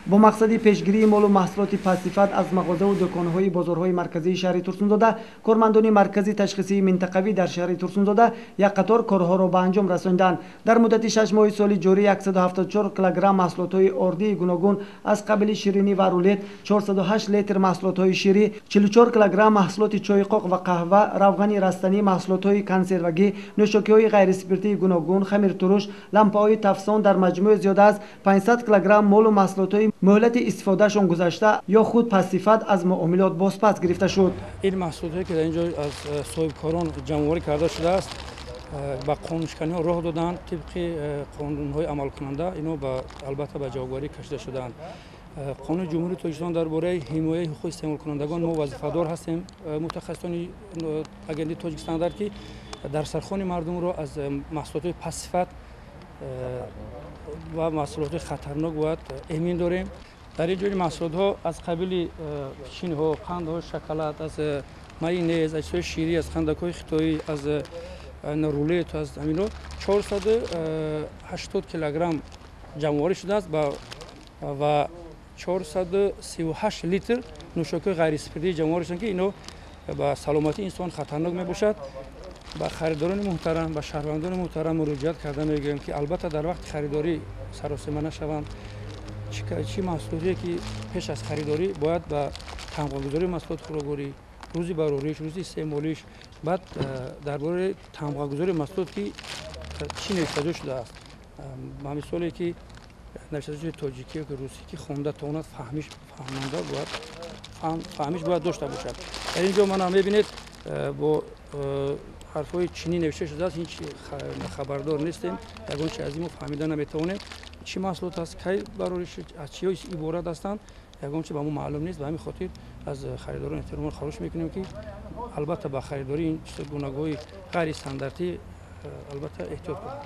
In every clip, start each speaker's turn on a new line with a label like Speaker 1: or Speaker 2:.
Speaker 1: با مقصد پیشگیری مال و محصولات پسیفت از مغازه و دکان‌های بازارهای مرکزی شهر ترسونزاده، کارمندان مرکزی تشخیصی منطقوی در شهر ترسونزاده یک قطار کارها را به انجام رساندند. در مدت 6 ماه سال جاری 174 کیلوگرم محصولات آردی گوناگون از قبیل شیرینی و رولت، 408 لیتر محصولات شیری، 44 کیلوگرم محصولات چای قاق و قهوه، روغن رستنی، محصولات کنسروگی، نوشاکی‌های غیر اسپرتی گوناگون، خمیر ترش، لامپ‌های تفسان در مجموع زیاد از 500 کیلوگرم مال و محصولات مهلت استفادهشان گذشته یا خود پسیفت از معاملات بازپس گرفته شد.
Speaker 2: این محصولاتی که در اینجا از صاحبکاران جمع‌آوری کرده شده است با قانونشکنی راه دادن طبق قانون‌های عمل کننده اینو البته به جوابگاری کشیده شدند. قانون جمهوری تاجیکستان درباره حمایت حقوق استعمال کنندگان ما وظیفه‌دار هستیم. متخصصان اگنده تاجیکستان در که در سرخوان مردم را از محصولات پسیفت و محصولات خطرناک باید امین داریم. در این جوری محصولات ها از قبیل شین ها، قند ها، شکلات، از مایونز، اجزای شیری، از خندق های خطایی، از رولت، از همینو 480 کیلوگرم جمع‌آوری شده است و 438 لیتر نوشاکی غیر اسپرتی جمع‌آوری شده که اینو با سلامتی انسان خطرناک میباشد. با خریداران محترم، با شهروندان محترم مراجعت کرده میگویم که البته در وقت خریداری سراسیمه نشوند. چی محصولاتی که پیش از خریداری باید با تمغه‌گذاری محصولات خوراکواری، روزی براریش، روزی استعمالیش، بعد درباره تمغه‌گذاری محصولات که چی نوشته شده است. با مثالی که نوشته شده تاجیکی و روسی که خونده تواند فهمیش باید داشته باشد. در اینجا من میبینید با حرفای چینی نوشته شده است، هیچ خبردار نیستیم، یگان چیز از این فهمیده نمیتوانیم چی محصولات است، کی براریش، از چی عبارت هستند، یگان چیز به ما معلوم نیست. به همین خاطر از خریداران احترام خواهش میکنیم که البته با خریداری این گوناگونی غیر استانداردی البته احتیاط کنند.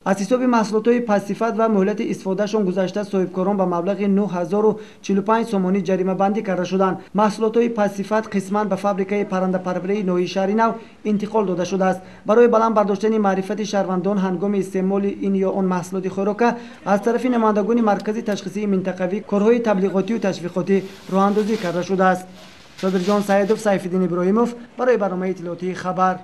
Speaker 1: از حساب محصولات پسیفت و مهلت استفادهشان گذشته صاحبکاران به مبلغ 9045 سومانی جریمه بندی کرده شدند. محصولات پسیفت قسماً به فابریکه پرنده پروری نوی شهر نو انتقال داده شده است. برای بلند برداشتن معرفت شهروندان هنگام استعمال این یا آن محصولات خوراک از طرف نمایندگان مرکزی تشخیصی منطقوی کارهای تبلیغاتی و تشویقاتی راه اندازی کرده شده است. صادر جان سعیدوف، سیف‌الدین ابراهیموف برای برنامه اطلاعاتی خبر.